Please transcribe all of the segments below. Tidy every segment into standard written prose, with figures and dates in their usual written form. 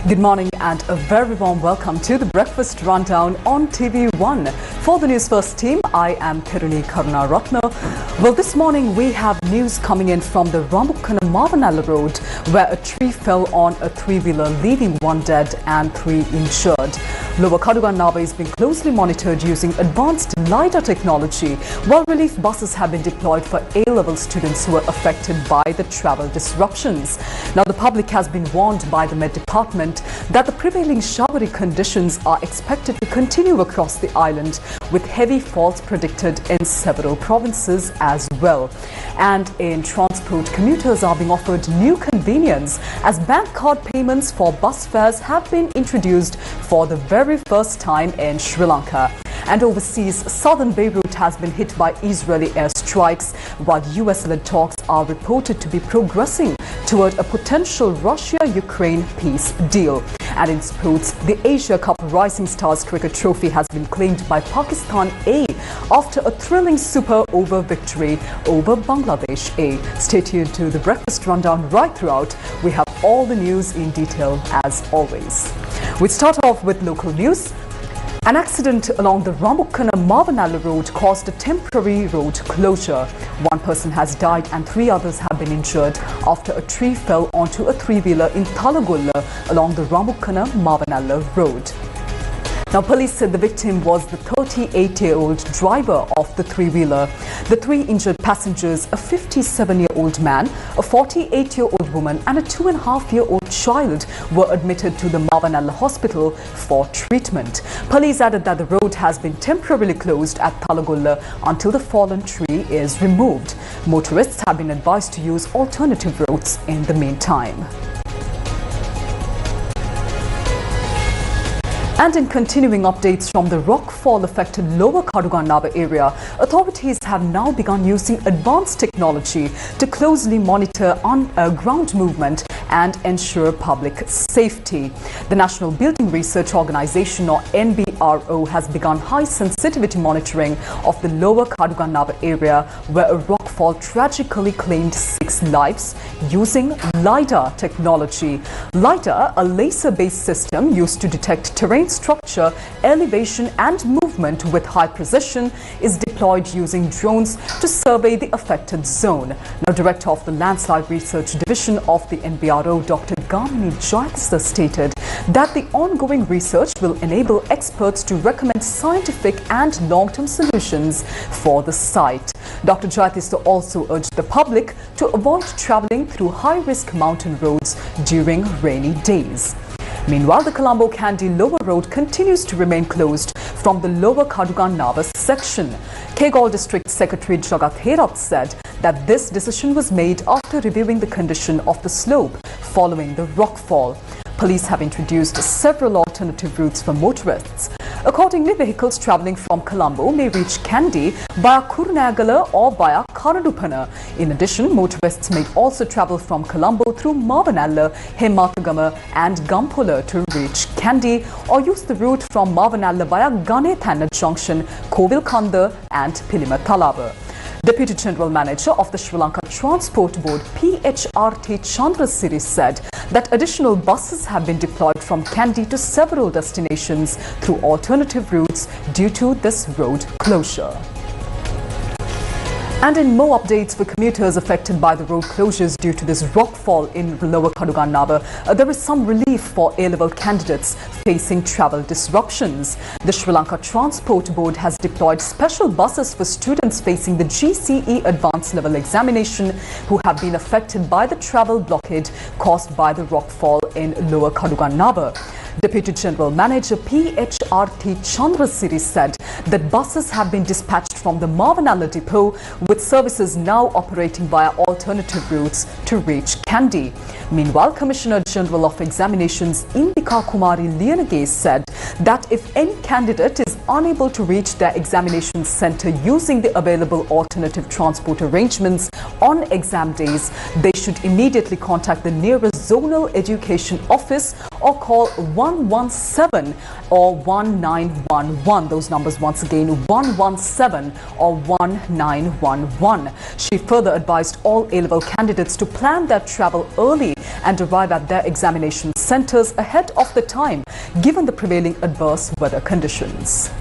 Good morning and a very warm welcome to the Breakfast Rundown on TV1. For the Newsfirst team, I am Therunee Karunaratne. Well, this morning we have news coming in from the Ramukkana-Mavanalla road where a tree fell on a three-wheeler, leaving one dead and 3 injured. Lower Karunaratne is being closely monitored using advanced LiDAR technology, while relief buses have been deployed for A-level students who are affected by the travel disruptions. Now, the public has been warned by the Met Department that the prevailing showery conditions are expected to continue across the island, with heavy falls predicted in several provinces as well. And in transport, commuters are being offered new convenience as bank card payments for bus fares have been introduced for the very first time in Sri Lanka. And overseas, southern Beirut has been hit by Israeli airstrikes, while US-led talks are reported to be progressing toward a potential Russia-Ukraine peace deal. And in sports, the Asia Cup Rising Stars Cricket Trophy has been claimed by Pakistan A after a thrilling super over victory over Bangladesh A. Stay tuned to the Breakfast Rundown right throughout. We have all the news in detail as always. We start off with local news. An accident along the Ramukkana-Mavanalla road caused a temporary road closure. One person has died and 3 others have been injured after a tree fell onto a three-wheeler in Thalagolla along the Ramukkana-Mavanalla road. Now, police said the victim was the 38-year-old driver of the three-wheeler. The 3 injured passengers, a 57-year-old man, a 48-year-old woman and a 2.5-year-old child, were admitted to the Mavanalla hospital for treatment. Police added that the road has been temporarily closed at Thalagolla until the fallen tree is removed. Motorists have been advised to use alternative routes in the meantime. And in continuing updates from the rockfall-affected Lower Karunaratne area, authorities have now begun using advanced technology to closely monitor ground movement and ensure public safety. The National Building Research Organization, or NBRO, has begun high-sensitivity monitoring of the Lower Karunaratne area, where a rockfall tragically claimed 6 lives using LiDAR technology. LiDAR, a laser-based system used to detect terrain structure, elevation and movement with high precision, is deployed using drones to survey the affected zone. Now, Director of the Landslide Research Division of the NBRO, Dr. Jayatissa, stated that the ongoing research will enable experts to recommend scientific and long-term solutions for the site. Dr. Jayatissa also urged the public to avoid travelling through high-risk mountain roads during rainy days. Meanwhile, the Colombo-Kandy Lower Road continues to remain closed from the Lower Karunaratne section. Kegalle District Secretary Jagat Herath said that this decision was made after reviewing the condition of the slope following the rockfall. Police have introduced several alternative routes for motorists. Accordingly, vehicles travelling from Colombo may reach Kandy via Karunaratne or via Karunaratne. In addition, motorists may also travel from Colombo through Mavanalla, Hemathagama and Gampola to reach Kandy, or use the route from Mavanalla via Ganethana Junction, Kovilkanda and Pilimathalaba. Deputy General Manager of the Sri Lanka Transport Board, PHRT Chandrasiri, said that additional buses have been deployed from Kandy to several destinations through alternative routes due to this road closure. And in more updates for commuters affected by the road closures due to this rockfall in Lower Karunaratne, there is some relief for A-level candidates facing travel disruptions. The Sri Lanka Transport Board has deployed special buses for students facing the GCE Advanced Level Examination who have been affected by the travel blockade caused by the rockfall in Lower Karunaratne. Deputy General Manager PHRT Chandrasiri said that buses have been dispatched from the Mavanalla depot, with services now operating via alternative routes to reach Kandy. Meanwhile, Commissioner General of Examinations Indika Kumari Liyanage said that if any candidate is unable to reach their examination center using the available alternative transport arrangements on exam days, they should immediately contact the nearest zonal education office or call 117 or 1911. Those numbers once again, 117 or 1911. She further advised all A-level candidates to plan their travel early and arrive at their examination centers ahead of the time, given the prevailing adverse weather conditions.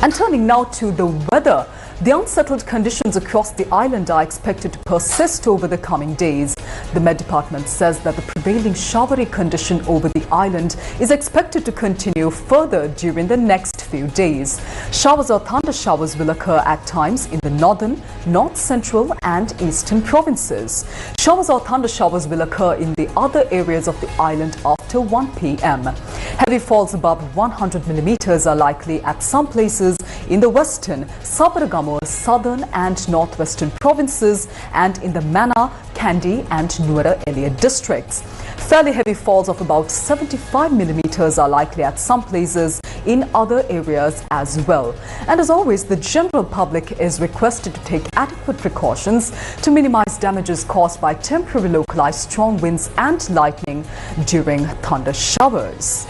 And turning now to the weather, the unsettled conditions across the island are expected to persist over the coming days. The Met Department says that the prevailing showery condition over the island is expected to continue further during the next few days. Showers or thunder showers will occur at times in the northern, north central and eastern provinces. Showers or thunder showers will occur in the other areas of the island after 1 p.m. Heavy falls above 100 millimeters are likely at some places in the western, Sabaragamuwa, southern and northwestern provinces and in the Mana, Kandy and Nuwara Eliya districts. Fairly heavy falls of about 75 millimeters are likely at some places in other areas as well. And as always, the general public is requested to take adequate precautions to minimize damages caused by temporary localized strong winds and lightning during thunder showers.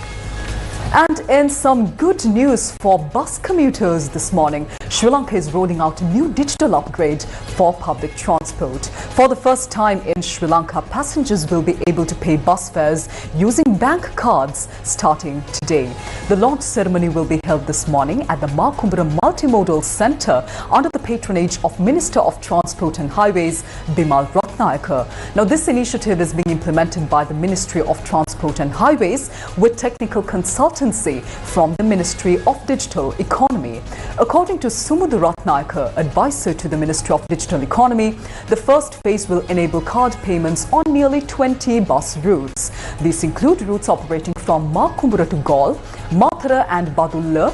And in some good news for bus commuters this morning, Sri Lanka is rolling out a new digital upgrade for public transport. For the first time in Sri Lanka, passengers will be able to pay bus fares using bank cards starting today. The launch ceremony will be held this morning at the Makumbara Multimodal Centre under the patronage of Minister of Transport and Highways, Bimal Ratnayaka. Now, this initiative is being implemented by the Ministry of Transport and Highways with technical consultancy from the Ministry of Digital Economy. According to Sumudhu Ratnayaka, advisor to the Ministry of Digital Economy, the first phase will enable card payments on nearly 20 bus routes. These include routes operating from Makumbara to Galle, Mathura and Badulla,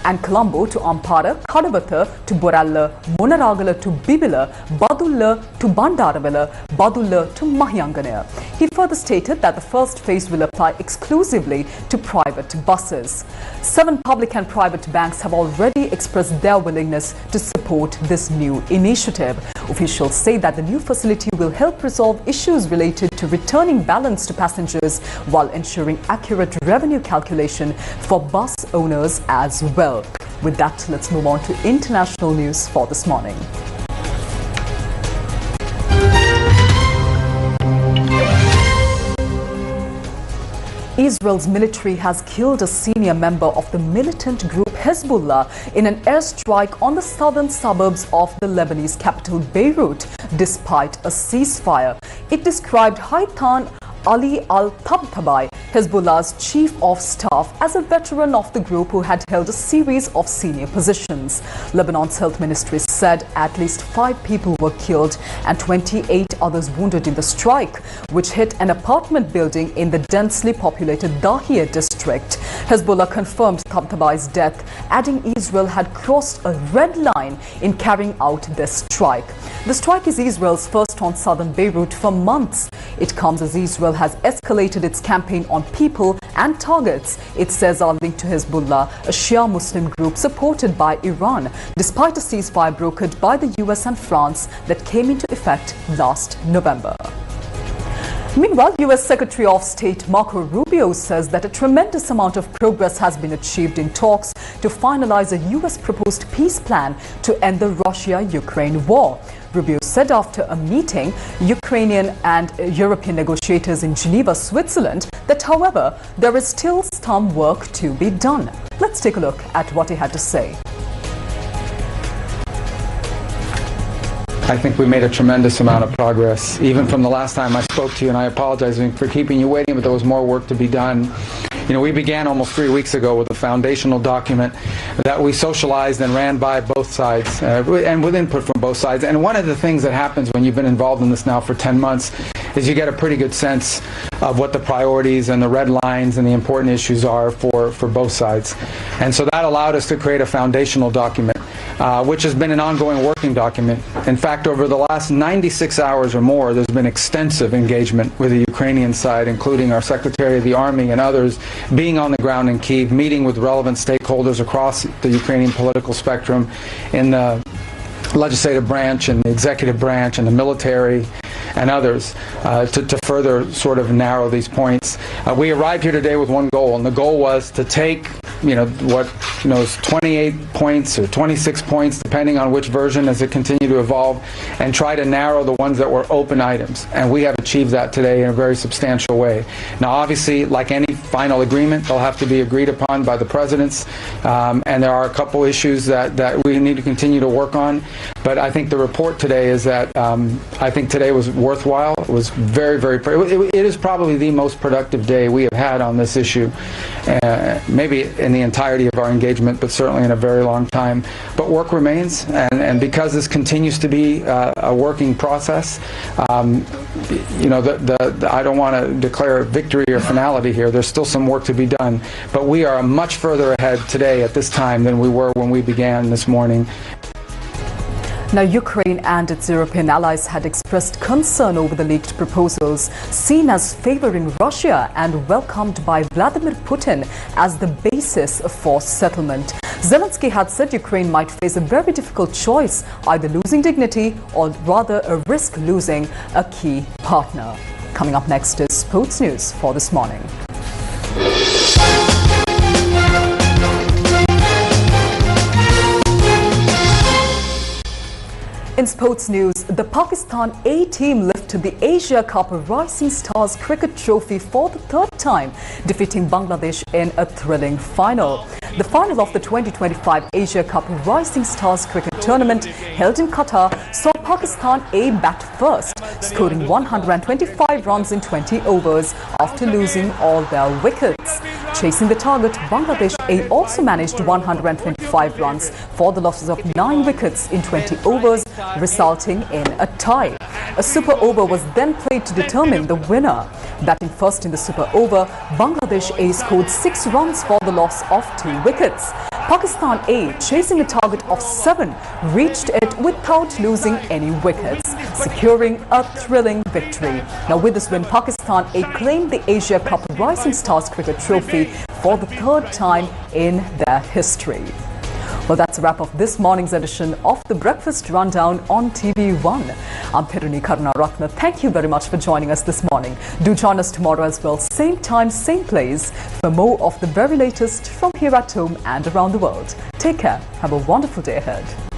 and Colombo to Ampara, Kadavata to Boralla, Monaragala to Bibila, Badulla to Bandaravilla, Badulla to Mahyanganaya. He further stated that the first phase will apply exclusively to private buses. 7 public and private banks have already expressed their willingness to support this new initiative. Officials say that the new facility will help resolve issues related to returning balance to passengers while ensuring accurate revenue calculation for bus owners as well. With that, let's move on to international news for this morning. Israel's military has killed a senior member of the militant group Hezbollah in an airstrike on the southern suburbs of the Lebanese capital Beirut, despite a ceasefire. It described Haitham Ali al-Tabtabai, Hezbollah's chief of staff, as a veteran of the group who had held a series of senior positions. Lebanon's health ministry said at least 5 people were killed and 28 others wounded in the strike, which hit an apartment building in the densely populated Dahiya district. Hezbollah confirmed Tabtabai's death, adding Israel had crossed a red line in carrying out this strike. The strike is Israel's first on southern Beirut for months. It comes as Israel has escalated its campaign on people and targets it says are linked to Hezbollah, a Shia Muslim group supported by Iran, despite a ceasefire brokered by the US and France that came into effect last November. Meanwhile, US Secretary of State Marco Rubio says that a tremendous amount of progress has been achieved in talks to finalize a US proposed peace plan to end the Russia-Ukraine war. Rubio said after a meeting Ukrainian and European negotiators in Geneva, Switzerland, that however, there is still some work to be done. Let's take a look at what he had to say. I think we made a tremendous amount of progress, even from the last time I spoke to you, and I apologize for keeping you waiting, but there was more work to be done. You know, we began almost 3 weeks ago with a foundational document that we socialized and ran by both sides, and with input from both sides. And one of the things that happens when you've been involved in this now for 10 months is you get a pretty good sense of what the priorities and the red lines and the important issues are for both sides. And so that allowed us to create a foundational document which has been an ongoing working document. In fact, over the last 96 hours or more, there's been extensive engagement with the Ukrainian side, including our Secretary of the Army and others being on the ground in Kyiv, meeting with relevant stakeholders across the Ukrainian political spectrum in the legislative branch and the executive branch and the military and others to further sort of narrow these points. We arrived here today with one goal, and the goal was to take what is 28 points or 26 points, depending on which version as it continued to evolve, and try to narrow the ones that were open items. And we have achieved that today in a very substantial way. Now, obviously, like any final agreement, they'll have to be agreed upon by the presidents, and there are a couple issues that we need to continue to work on. But I think the report today is that I think today was worthwhile. It was very, very, it is probably the most productive day we have had on this issue, maybe in the entirety of our engagement, but certainly in a very long time. But work remains, and because this continues to be a working process, I don't want to declare victory or finality here. There's still some work to be done, but we are much further ahead today at this time than we were when we began this morning. Now, Ukraine and its European allies had expressed concern over the leaked proposals seen as favoring Russia and welcomed by Vladimir Putin as the basis for settlement. Zelensky had said Ukraine might face a very difficult choice, either losing dignity or rather risk losing a key partner. Coming up next is Sports News for this morning. In sports news, the Pakistan A team lifted the Asia Cup Rising Stars Cricket Trophy for the third time, defeating Bangladesh in a thrilling final. The final of the 2025 Asia Cup Rising Stars Cricket Tournament held in Qatar saw Pakistan A bat first, scoring 125 runs in 20 overs after losing all their wickets. Chasing the target, Bangladesh A also managed 125 runs for the losses of 9 wickets in 20 overs, resulting in a tie. A super over was then played to determine the winner. Batting first in the super over, Bangladesh A scored 6 runs for the loss of 2 wickets. Pakistan A, chasing a target of 7, reached it without losing any wickets, securing a thrilling victory. Now, with this win, Pakistan A claimed the Asia Cup Rising Stars Cricket Trophy for the third time in their history. Well, that's a wrap of this morning's edition of the Breakfast Rundown on TV1. I'm Therunee Karunaratne. Thank you very much for joining us this morning. Do join us tomorrow as well, same time, same place, for more of the very latest from here at home and around the world. Take care. Have a wonderful day ahead.